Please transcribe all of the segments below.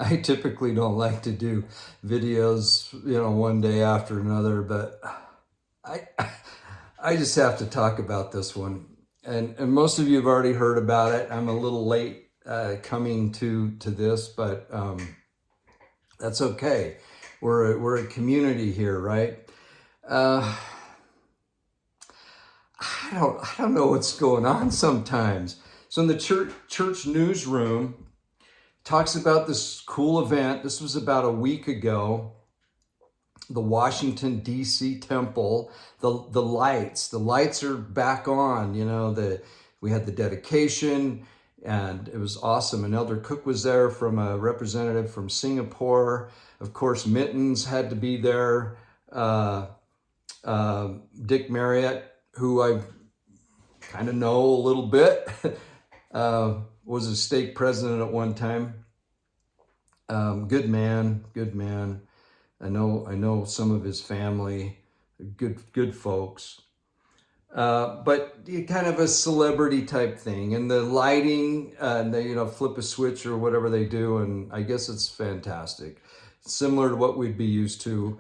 I typically don't like to do videos, one day after another, but I I just have to talk about this one. And most of you have already heard about it. I'm a little late coming to this, but that's okay. We're a community here, right? Uh, I don't know what's going on sometimes. So in the church newsroom talks about this cool event. This was about a week ago. The Washington D.C. temple, the lights are back on. We had the dedication, and it was awesome. And Elder Cook was there from a representative from Singapore. Of course, Mittens had to be there. Dick Marriott, who I kind of know a little bit, was a stake president at one time. Good man. I know some of his family, good folks. But kind of a celebrity type thing, and the lighting, and they flip a switch or whatever they do, and I guess it's fantastic. Similar to what we'd be used to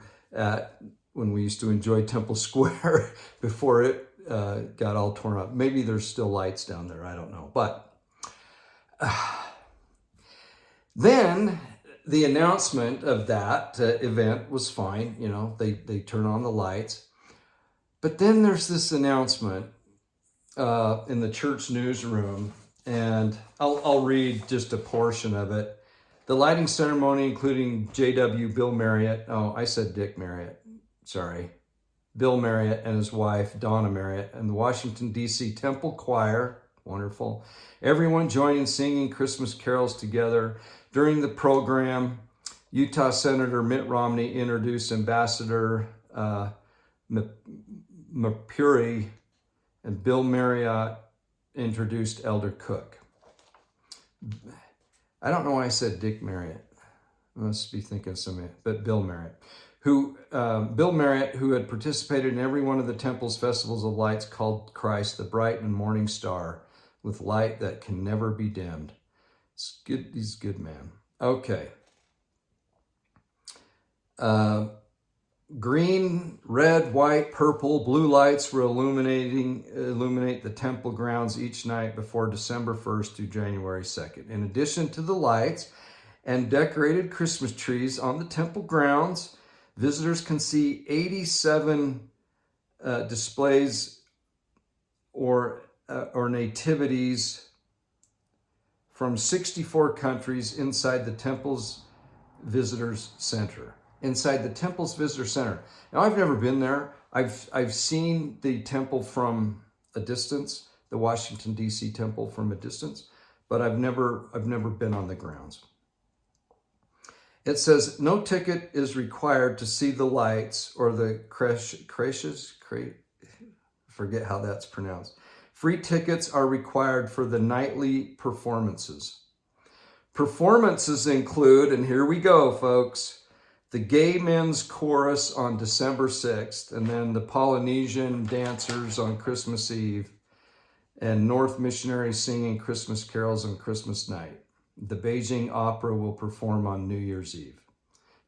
when we used to enjoy Temple Square before it got all torn up. Maybe there's still lights down there, I don't know. But then the announcement of that event was fine. They turn on the lights. But then there's this announcement in the church newsroom, and I'll read just a portion of it. The lighting ceremony, including J.W. Bill Marriott. Oh, I said Dick Marriott. Sorry. Bill Marriott and his wife, Donna Marriott, and the Washington, D.C. Temple Choir. Wonderful. Everyone joined in singing Christmas carols together. During the program, Utah Senator Mitt Romney introduced Ambassador Mapuri, and Bill Marriott introduced Elder Cook. I don't know why I said Dick Marriott. I must be thinking of somebody, but Bill Marriott, who had participated in every one of the temple's festivals of lights called Christ, the bright and morning star, with light that can never be dimmed. It's good. He's a good man. Okay. Green, red, white, purple, blue lights will illuminate the temple grounds each night before December 1st to January 2nd. In addition to the lights and decorated Christmas trees on the temple grounds, visitors can see 87 displays or nativities from 64 countries inside the temple's visitors center. Inside the temple's visitor center. Now, I've never been there. I've seen the temple from a distance, the Washington D.C. temple from a distance, but I've never been on the grounds. It says no ticket is required to see the lights or the creches. Forget how that's pronounced. Free tickets are required for the nightly performances. Performances include, and here we go, folks, the Gay Men's Chorus on December 6th, and then the Polynesian dancers on Christmas Eve, and North Missionaries singing Christmas carols on Christmas night. The Beijing Opera will perform on New Year's Eve.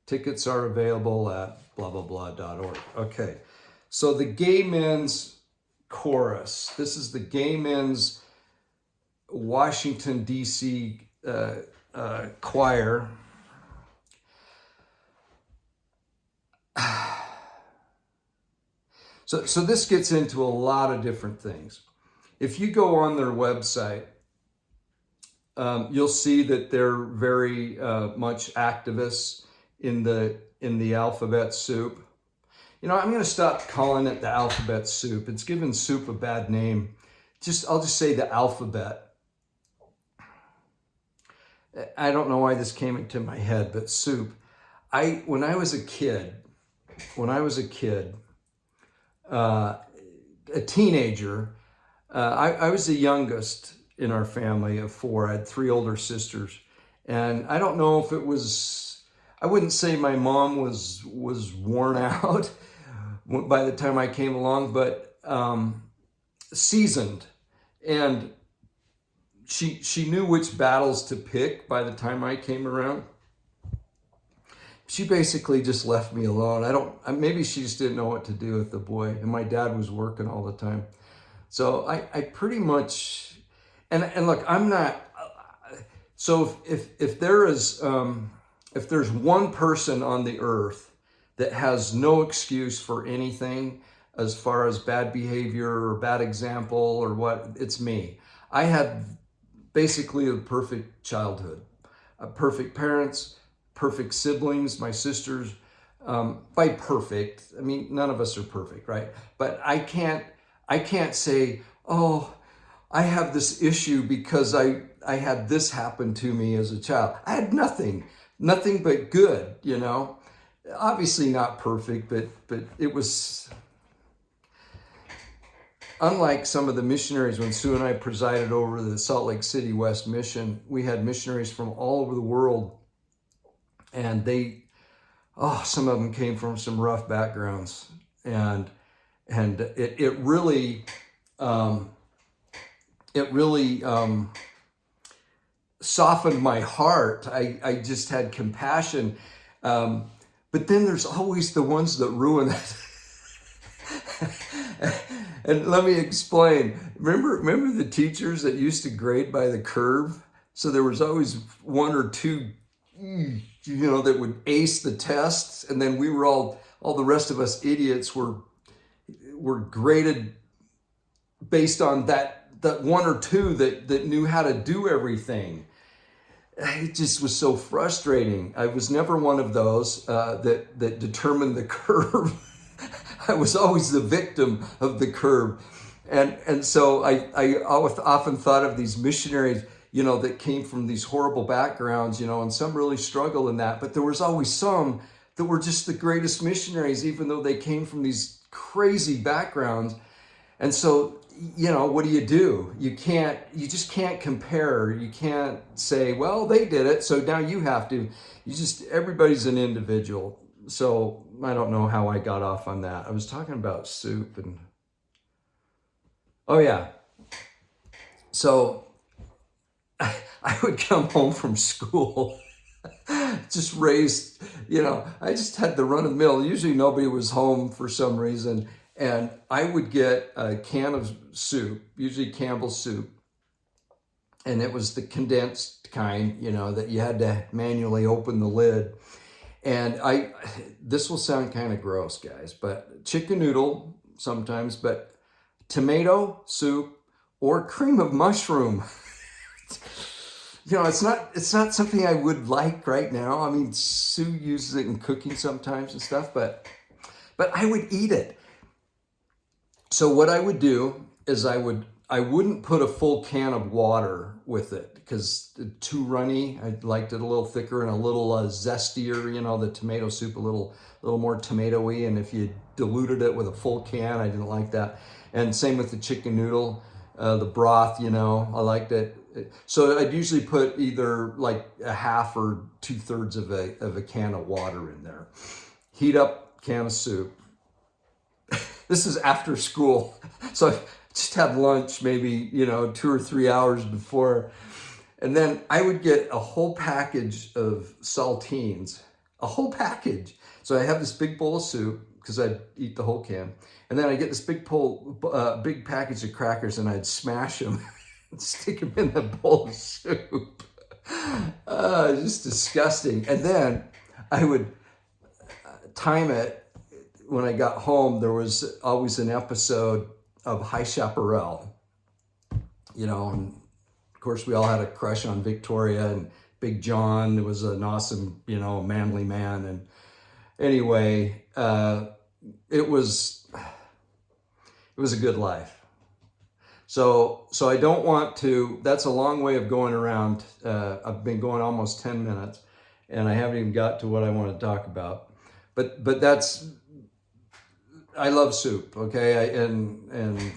Tickets are available at blah-blah-blah.org. Okay, so the Gay Men's Chorus. This is the Gay Men's Washington, D.C. choir. So this gets into a lot of different things. If you go on their website, you'll see that they're very much activists in the alphabet soup. I'm going to stop calling it the alphabet soup. It's given soup a bad name. I'll just say the alphabet. I don't know why this came into my head, but soup. When I was a kid, a teenager, I was the youngest in our family of four. I had three older sisters. And I don't know if it was, I wouldn't say my mom was worn out by the time I came along, but seasoned. And she knew which battles to pick by the time I came around. she basically just left me alone. Maybe she just didn't know what to do with the boy, and my dad was working all the time. So I pretty much, and look, I'm not, so if there is, if there's one person on the earth that has no excuse for anything as far as bad behavior or bad example or what, it's me. I had basically a perfect childhood, perfect parents, perfect siblings, my sisters. By perfect, I mean, none of us are perfect, right? But I can't say, oh, I have this issue because I had this happen to me as a child. I had nothing but good, you know. Obviously not perfect, but it was, unlike some of the missionaries, when Sue and I presided over the Salt Lake City West Mission, we had missionaries from all over the world, and some of them came from some rough backgrounds, and it really softened my heart. I just had compassion, but then there's always the ones that ruin it. And let me explain. Remember the teachers that used to grade by the curve? So there was always one or two, that would ace the tests, and then we were all the rest of us idiots were graded based on that one or two that knew how to do everything. It just was so frustrating. I was never one of those that determined the curve. I was always the victim of the curve. And so I often thought of these missionaries, that came from these horrible backgrounds, and some really struggle in that. But there was always some that were just the greatest missionaries, even though they came from these crazy backgrounds. And so, what do? You just can't compare. You can't say, well, they did it, so now you have to. Everybody's an individual. So I don't know how I got off on that. I was talking about soup and, oh yeah. So I would come home from school, just raised, I just had the run of the mill. Usually nobody was home for some reason. And I would get a can of soup, usually Campbell's soup. And it was the condensed kind, that you had to manually open the lid. And this will sound kind of gross, guys, but chicken noodle sometimes, but tomato soup or cream of mushroom. It's not something I would like right now. I mean, Sue uses it in cooking sometimes and stuff, but I would eat it. So what I would do is I wouldn't put a full can of water with it because it's too runny. I liked it a little thicker and a little zestier, the tomato soup, a little more tomatoey. And if you diluted it with a full can, I didn't like that. And same with the chicken noodle, the broth, I liked it. So I'd usually put either like a half or 2/3 of a can of water in there. Heat up can of soup. This is after school. So I just had lunch maybe, 2 or 3 hours before. And then I would get a whole package of saltines, a whole package. So I have this big bowl of soup because I'd eat the whole can. And then I get this big package of crackers and I'd smash them and stick them in the bowl of soup. Just disgusting. And then I would time it. When I got home, there was always an episode of High Chaparral, and of course we all had a crush on Victoria, and Big John was an awesome, manly man. And anyway, it was a good life. So I don't want to, that's a long way of going around. I've been going almost 10 minutes and I haven't even got to what I want to talk about, but I love soup, okay? And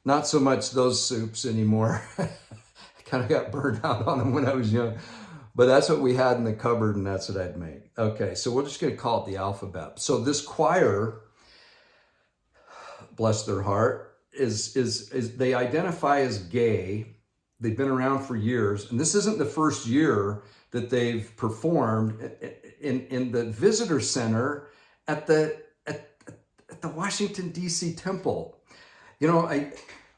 not so much those soups anymore. I kind of got burned out on them when I was young. But that's what we had in the cupboard, and that's what I'd make. Okay, so we're just going to call it the alphabet. So this choir, bless their heart, is they identify as gay. They've been around for years, and this isn't the first year that they've performed in the visitor center at the Washington D.C. temple. You know,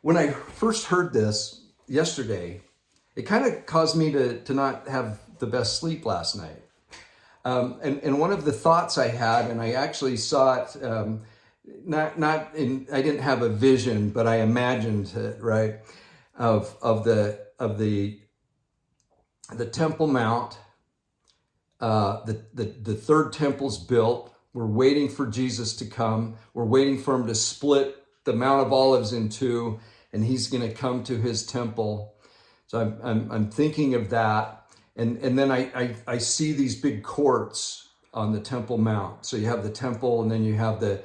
when I first heard this yesterday, it kind of caused me to not have the best sleep last night. And one of the thoughts I had, and I actually saw it, I didn't have a vision, but I imagined it, right, of the Temple Mount. The third temple's built. We're waiting for Jesus to come. We're waiting for him to split the Mount of Olives in two, and he's going to come to his temple. So I'm thinking of that. And then I see these big courts on the Temple Mount. So you have the temple, and then you have the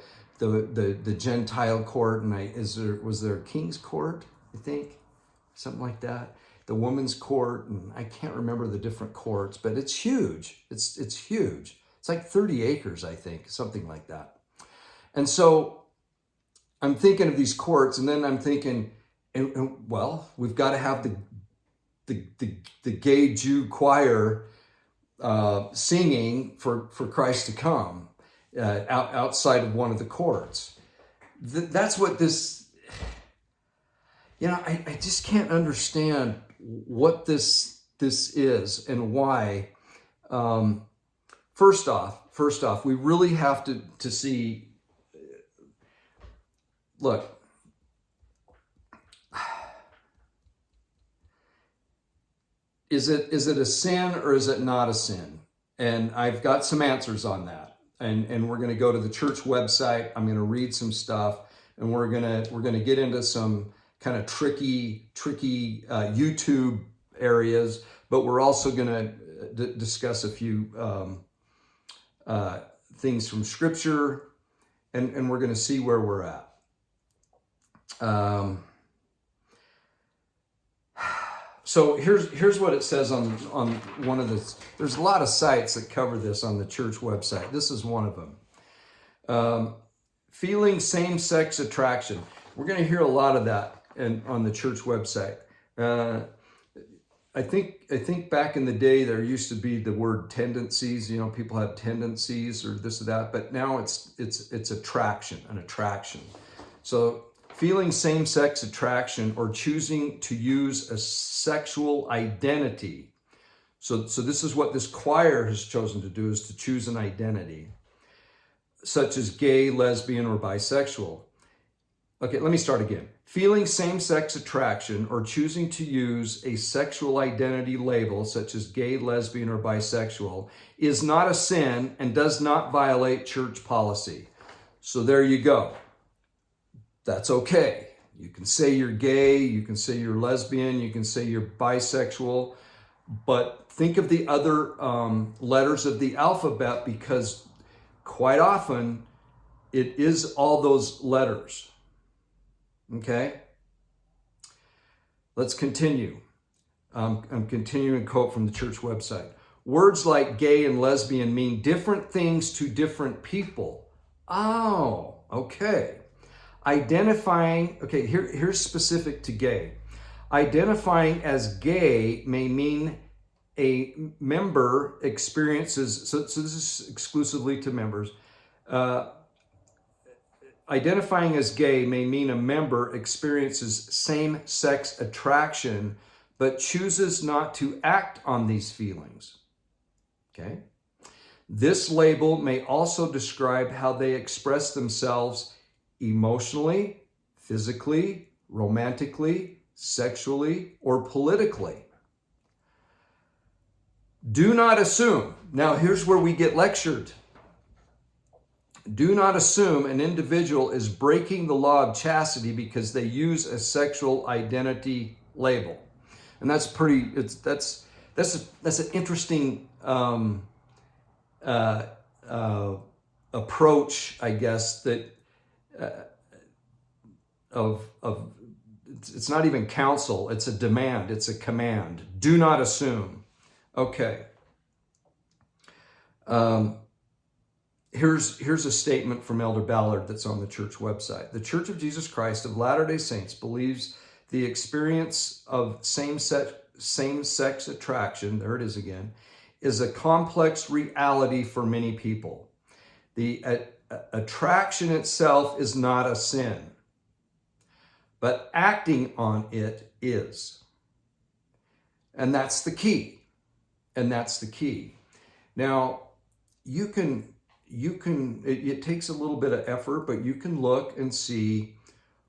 Gentile court. And was there a king's court? I think something like that. The woman's court, and I can't remember the different courts, but it's huge. It's huge. It's like 30 acres, I think, something like that. And so I'm thinking of these courts, and then I'm thinking, well, we've got to have the gay Jew choir singing for Christ to come outside of one of the courts. That's what this, I just can't understand what this is and why. First off, we really have to see, look, is it a sin or is it not a sin? And I've got some answers on that. And we're going to go to the church website. I'm going to read some stuff, and we're going to get into some kind of tricky YouTube areas, but we're also going to discuss a few things from Scripture, and we're going to see where we're at. So here's what it says on one of the, there's a lot of sites that cover this on the church website. This is one of them. Feeling same-sex attraction. We're going to hear a lot of that on the church website. I think back in the day there used to be the word tendencies. People have tendencies or this or that, but now it's attraction, an attraction. So feeling same-sex attraction or choosing to use a sexual identity. So this is what this choir has chosen to do, is to choose an identity, such as gay, lesbian, or bisexual. Okay, let me start again. Feeling same-sex attraction or choosing to use a sexual identity label, such as gay, lesbian, or bisexual, is not a sin and does not violate church policy. So there you go. That's okay. You can say you're gay, you can say you're lesbian, you can say you're bisexual, but think of the other letters of the alphabet, because quite often it is all those letters. Okay? Let's continue. I'm continuing to quote from the church website. Words like gay and lesbian mean different things to different people. Oh, okay. Here's specific to gay. Identifying as gay may mean a member experiences, so this is exclusively to members. Identifying as gay may mean a member experiences same-sex attraction, but chooses not to act on these feelings. Okay? This label may also describe how they express themselves emotionally, physically, romantically, sexually, or politically. Do not assume. Now, here's where we get lectured. Do not assume an individual is breaking the law of chastity because they use a sexual identity label. And that's an interesting approach, I guess, that it's not even counsel, it's a demand, it's a command. Do not assume. Okay. Here's a statement from Elder Ballard that's on the church website. The Church of Jesus Christ of Latter-day Saints believes the experience of same-sex attraction, there it is again, is a complex reality for many people. The attraction itself is not a sin, but acting on it is. And that's the key. And that's the key. Now, it takes a little bit of effort, but you can look and see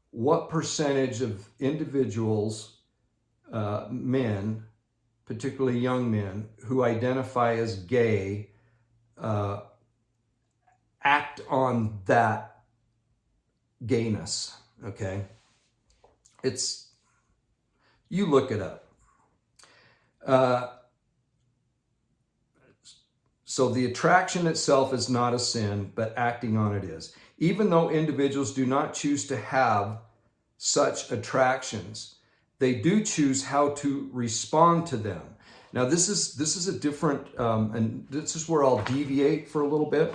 what percentage of individuals, men, particularly young men, who identify as gay, act on that gayness, okay? You look it up. So the attraction itself is not a sin, but acting on it is. Even though individuals do not choose to have such attractions, they do choose how to respond to them. Now, this is a different, and this is where I'll deviate for a little bit.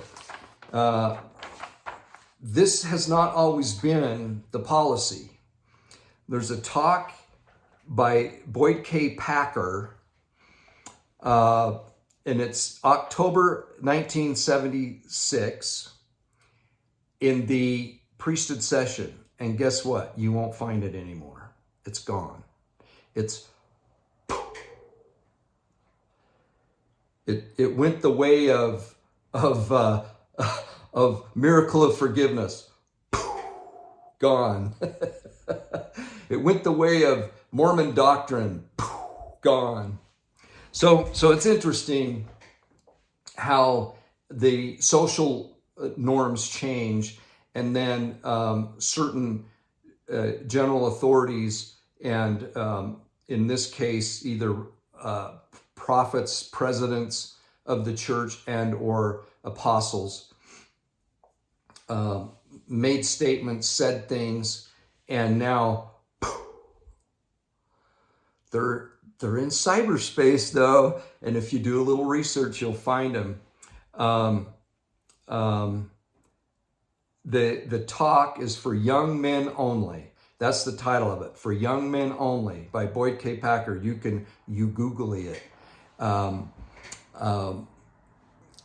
This has not always been the policy. There's a talk by Boyd K. Packer, and it's October 1976 in the priesthood session. And guess what? You won't find it anymore. It's gone. It went the way of miracle of forgiveness. Gone. It went the way of Mormon doctrine. Gone. So it's interesting how the social norms change, and then certain general authorities, and in this case, either prophets, presidents of the church, and or apostles, made statements, said things, and now they're in cyberspace, though, and if you do a little research, you'll find them. The talk is for young men only. That's the title of it, For Young Men Only, by Boyd K. Packer. You Google it.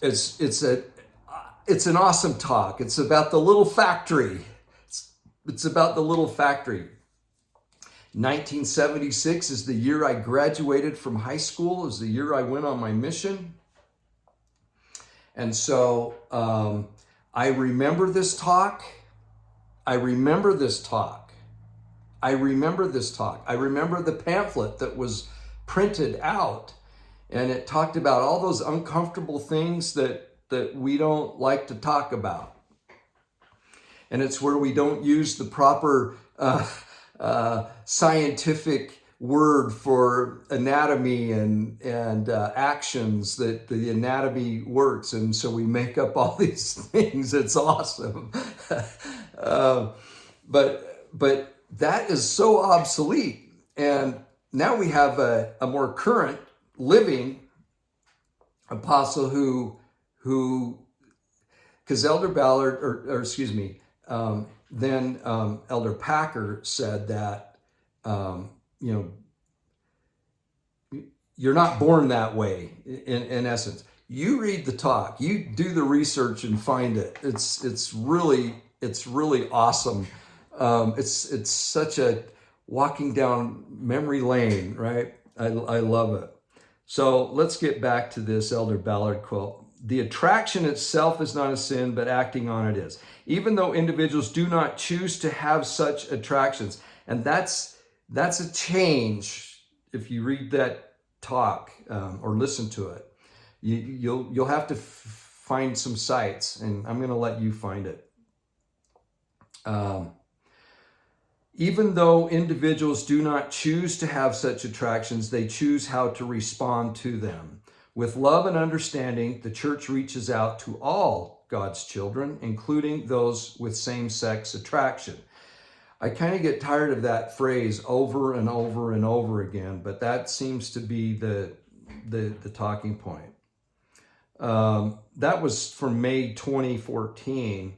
It's an awesome talk. It's about the little factory. It's about the little factory. 1976 is the year I graduated from high school. It was the year I went on my mission. And so I remember this talk. I remember the pamphlet that was printed out, and it talked about all those uncomfortable things that we don't like to talk about. And it's where we don't use the proper scientific word for anatomy and actions, that the anatomy works, and so we make up all these things. It's awesome. But that is so obsolete, and now we have a more current living apostle who because Elder Ballard, then Elder Packer said that, you're not born that way, in essence. You read the talk, you do the research and find it. It's really awesome. It's such a walking down memory lane, right? I love it. So let's get back to this Elder Ballard quote. The attraction itself is not a sin, but acting on it is. Even though individuals do not choose to have such attractions. And that's a change. If you read that talk or listen to it, you'll have to find some sites, and I'm going to let you find it. Even though individuals do not choose to have such attractions, they choose how to respond to them. With love and understanding, the church reaches out to all God's children, including those with same-sex attraction. I kind of get tired of that phrase over and over and over again, but that seems to be the talking point. That was from May 2014.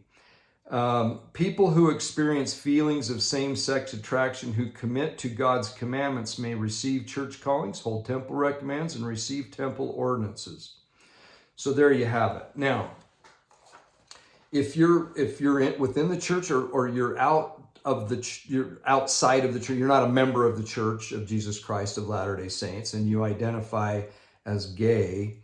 People who experience feelings of same-sex attraction who commit to God's commandments may receive church callings, hold temple recommends, and receive temple ordinances. So there you have it. Now, if you're within the church or you're you're outside of the church, you're not a member of the Church of Jesus Christ of Latter-day Saints, and you identify as gay,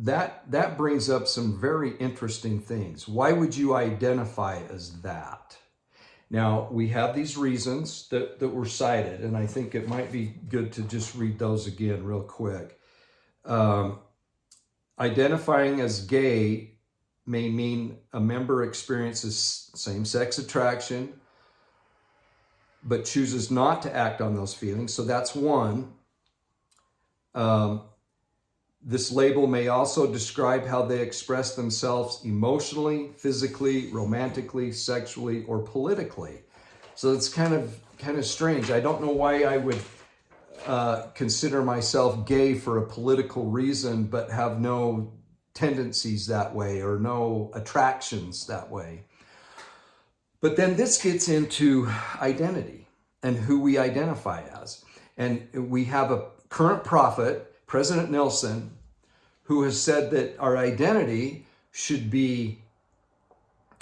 that brings up some very interesting things. Why would you identify as that? Now, we have these reasons that were cited, and I think it might be good to just read those again real quick. Identifying as gay may mean a member experiences same-sex attraction, but chooses not to act on those feelings. So that's one. This label may also describe how they express themselves emotionally, physically, romantically, sexually, or politically. So it's kind of strange. I don't know why I would consider myself gay for a political reason, but have no tendencies that way or no attractions that way. But then this gets into identity and who we identify as. And we have a current prophet, President Nelson, who has said that our identity should be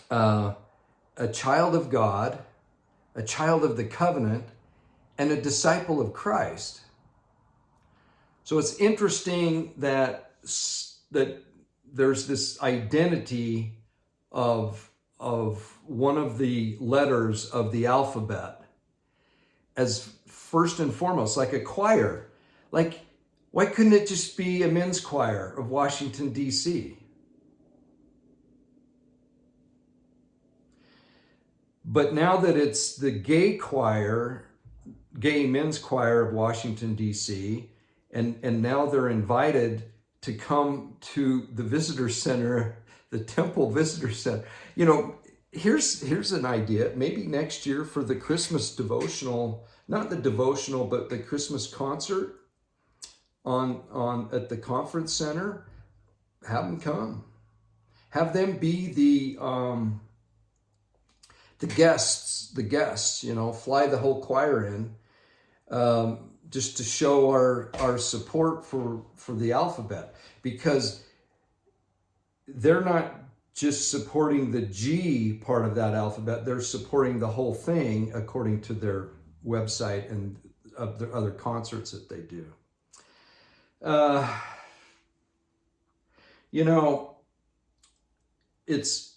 a child of God, a child of the covenant, and a disciple of Christ. So it's interesting that there's this identity of one of the letters of the alphabet as first and foremost, like a choir. Like, why couldn't it just be a men's choir of Washington, D.C.? But now that it's the gay men's choir of Washington, D.C., and now they're invited to come to the visitor center, the Temple Visitor Center. You know, here's an idea. Maybe next year for the Christmas devotional, not the devotional, but the Christmas concert on at the conference center, have them come. Have them be the guests, you know, fly the whole choir in, just to show our support for the alphabet, because they're not just supporting the G part of that alphabet, they're supporting the whole thing according to their website and of the other concerts that they do. You know, it's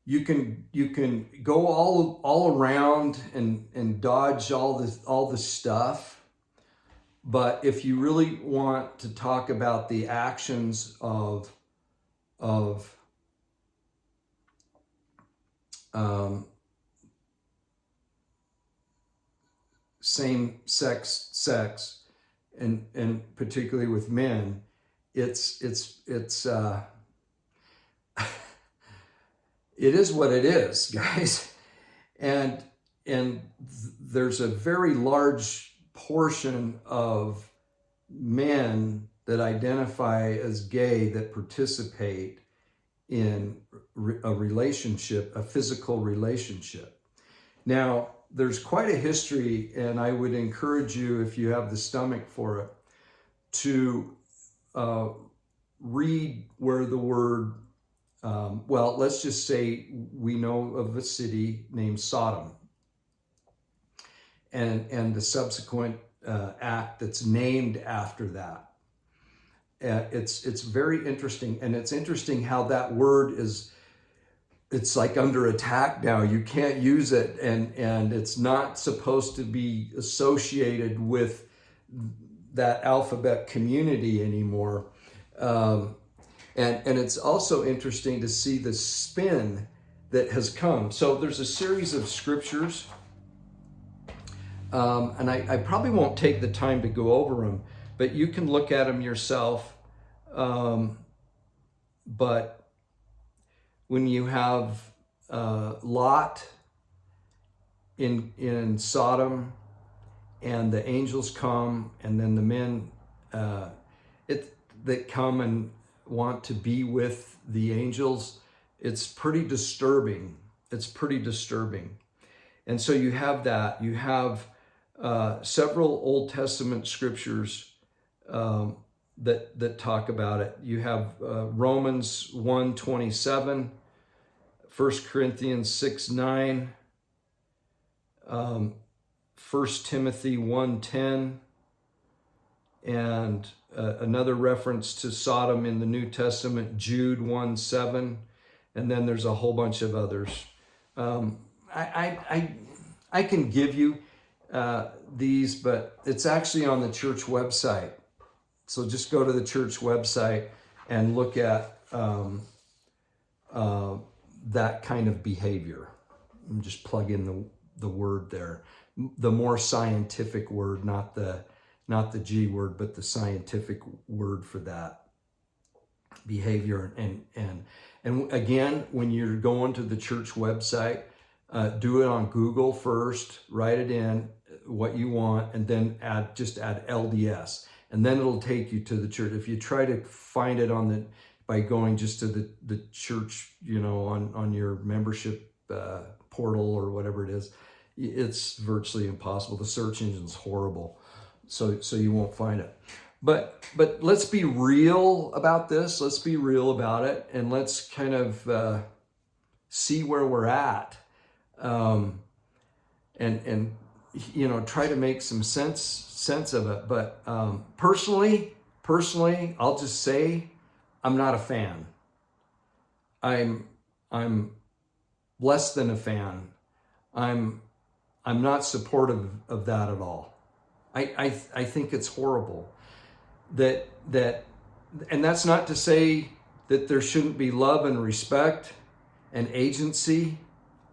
you can go all around and dodge all the stuff, but if you really want to talk about the actions of sex and particularly with men, it's it is what it is, guys. And there's a very large portion of men that identify as gay that participate in a relationship, a physical relationship. Now, there's quite a history, and I would encourage you, if you have the stomach for it, to read where the word well, let's just say we know of a city named Sodom and the subsequent act that's named after that. It's very interesting, and it's interesting how that word it's like under attack now. You can't use it, and it's not supposed to be associated with that alphabet community anymore. And it's also interesting to see the spin that has come. So there's a series of scriptures, and I probably won't take the time to go over them, but you can look at them yourself. But when you have Lot in Sodom, and the angels come, and then the men that come and want to be with the angels, it's pretty disturbing. It's pretty disturbing. And so you have that. You have several Old Testament scriptures that talk about it. You have Romans 1:27, 1 Corinthians 6:9, 1 Timothy 1:10, and another reference to Sodom in the New Testament, Jude 1:7, and then there's a whole bunch of others. I can give you these, but it's actually on the church website. So just go to the church website and look at that kind of behavior. And just plug in the word there, the more scientific word, not the G word, but the scientific word for that behavior. And again, when you're going to the church website, do it on Google first, write it in what you want, and then add LDS, and then it'll take you to the church. If you try to find it by going just to the church, on your membership portal or whatever it is, it's virtually impossible. The search engine's horrible, so you won't find it. But let's be real about this. Let's be real about it, and let's kind of see where we're at, and try to make some sense of it. But personally, I'll just say I'm not a fan. I'm less than a fan. I'm not supportive of that at all. I think it's horrible. And that's not to say that there shouldn't be love and respect and agency,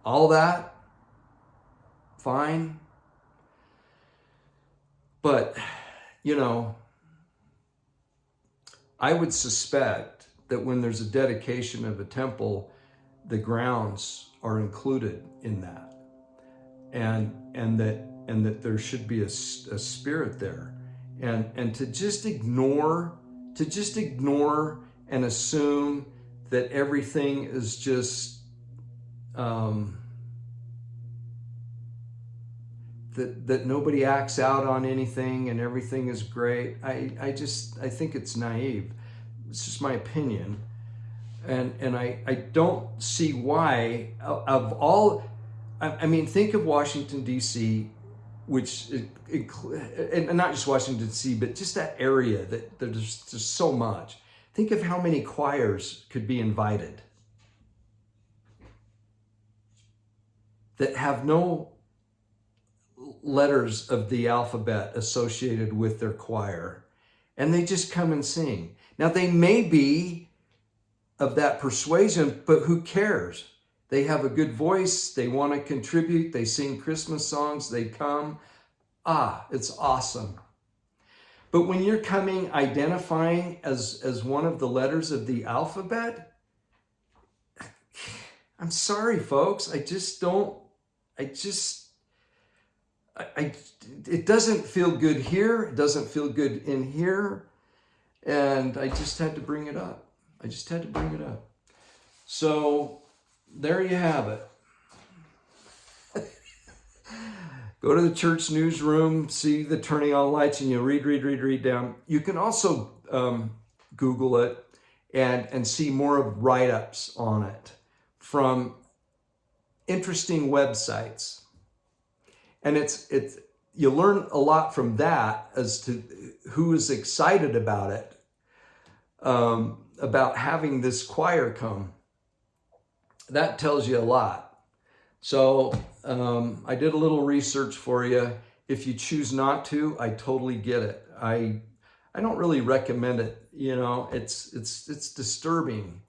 all that, fine. But, I would suspect that when there's a dedication of a temple, the grounds are included in that, and that there should be a spirit there. And to just ignore and assume that everything is just that nobody acts out on anything and everything is great. I think it's naive. It's just my opinion, and I don't see why of all. I mean, think of Washington D.C., which, and not just Washington D.C., but just that area that there's just so much. Think of how many choirs could be invited that have no letters of the alphabet associated with their choir, and they just come and sing. Now, they may be of that persuasion, but who cares? They have a good voice. They want to contribute. They sing Christmas songs. They come. It's awesome. But when you're coming identifying as one of the letters of the alphabet, I'm sorry, folks. It doesn't feel good here. It doesn't feel good in here. And I just had to bring it up. So there you have it. Go to the church newsroom, see the turning on lights, and you read down. You can also Google it and see more of write-ups on it from interesting websites. And it's you learn a lot from that as to who is excited about it, about having this choir come. That tells you a lot. So I did a little research for you. If you choose not to, I totally get it. I don't really recommend it. It's disturbing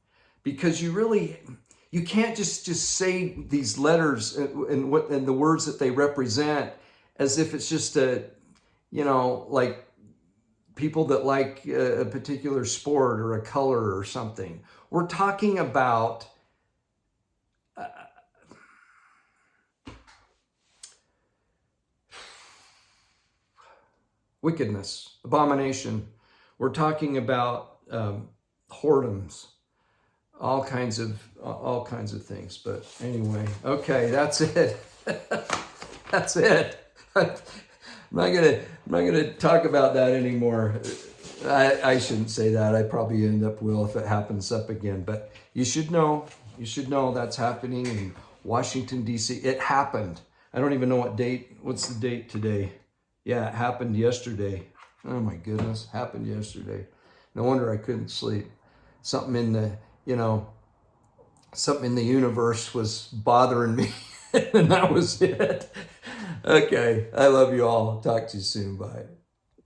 because you can't just say these letters and the words that they represent as if it's just like people that like a particular sport or a color or something. We're talking about wickedness, abomination. We're talking about whoredoms, all kinds of things. But anyway, okay, that's it. That's it. I'm not gonna talk about that anymore. I shouldn't say that. I probably end up will if it happens up again. But you should know that's happening in Washington, D.C. It happened. I don't even know what's the date today? Yeah, it happened yesterday. Oh my goodness, happened yesterday. No wonder I couldn't sleep. Something in the universe was bothering me, and that was it. Okay, I love you all. Talk to you soon. Bye.